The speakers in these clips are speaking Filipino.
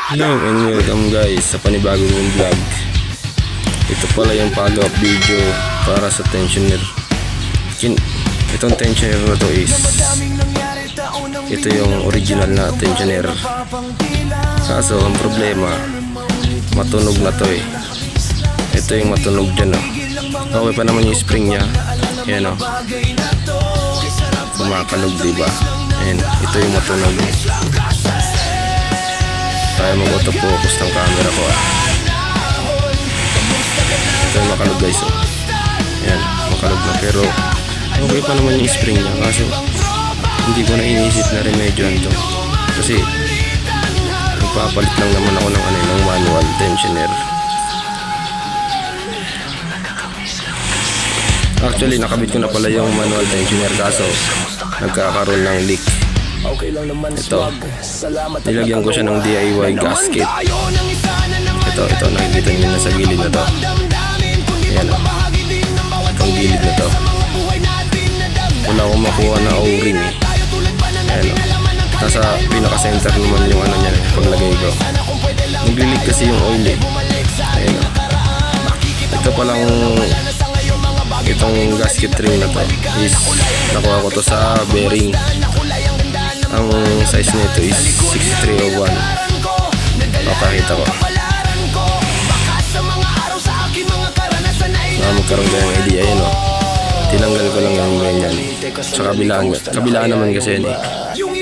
Hello and welcome guys sa panibagong vlog. Ito pala yung follow-up video para sa tensioner. Itong tensioner na to is ito yung original na tensioner. Kaso ang problema, matunog na to eh. Ito yung matunog dyan oh. Okay pa naman yung spring nya. Ayan oh. Kumakanog diba? Ayan, ito yung matunog. Tayo mag-auto-focus ng camera ko ah. Ito yung makalog guys oh. Ayan, makalog na pero okay pa naman yung spring nya. Kaso hindi ko na iniisip na remedyohan to. Kasi magpapalit lang naman ako ng ng manual tensioner. Actually nakabit ko na pala yung manual tensioner kaso nagkakaroon ng leak. Ito, nilagyan ko siya ng DIY gasket. Ito nakikita nyo na sa gilid na to. Ayan o, itong gilid na to. Wala akong makuha na o-ring eh. Ayan o, nasa pinaka-center naman yung niya paglagay ko. Nag-leak kasi yung oil eh. Ayan o, ito palang itong gasket ring na to is nakuha ko to sa bearing. Ang size nito is 6301. Papakita ko magkaroon ka ng idea. Ayan o, tinanggal ko lang yung ganyan sa kabilaan naman kasi yan eh.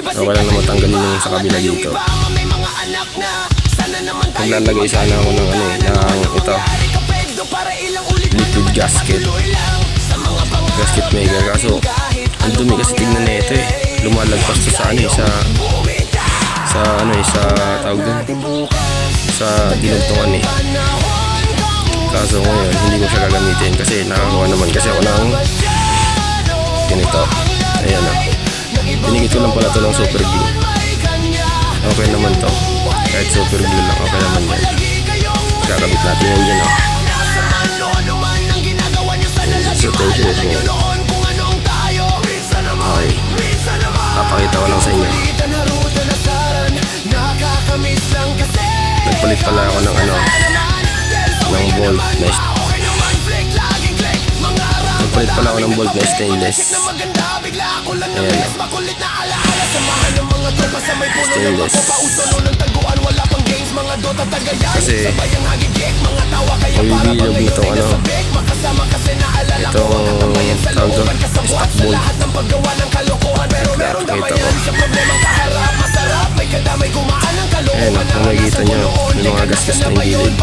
Okay lang naman tanggalin yung sa kabila dito. Maglalagay sana ako ng ng ito liquid gasket maker. Kaso ang dumi kasi tignan na ito eh. Lumalagpas to sa sa tawag doon sa dinugtungan eh. Kaso ngayon hindi ko siya gagamitin kasi nakakawa naman kasi ako ng ganito. Ayan o, pinigit ko lang pala to ng super glue. Okay naman to, kahit super glue lang okay naman yan. Kakabit natin yan dyan o. So tensioner mo okay, papakita ko lang sa inyo. Nagpalit pala ako ng ng bolt na nagpalit pala ako ng bolt na stainless. Ayan stainless kasi mabibilog itong itong tawag doon stock bolt. Kita ko ayan kung makikita nyo yung mga gasgas na yung gilid.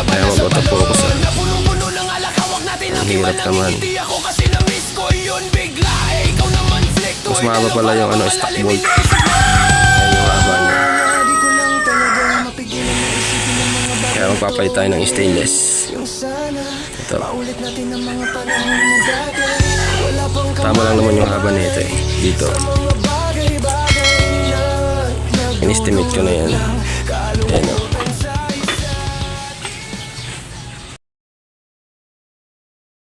Kaya mag-auto-focus ah. Ang hirap naman. Mas mahaba pala yung stock bolt. Ayan yung haba niya. Kaya magpapalit tayo ng stainless. Ito. Tama lang naman yung haba nito eh. Dito in-estimate ko na yan.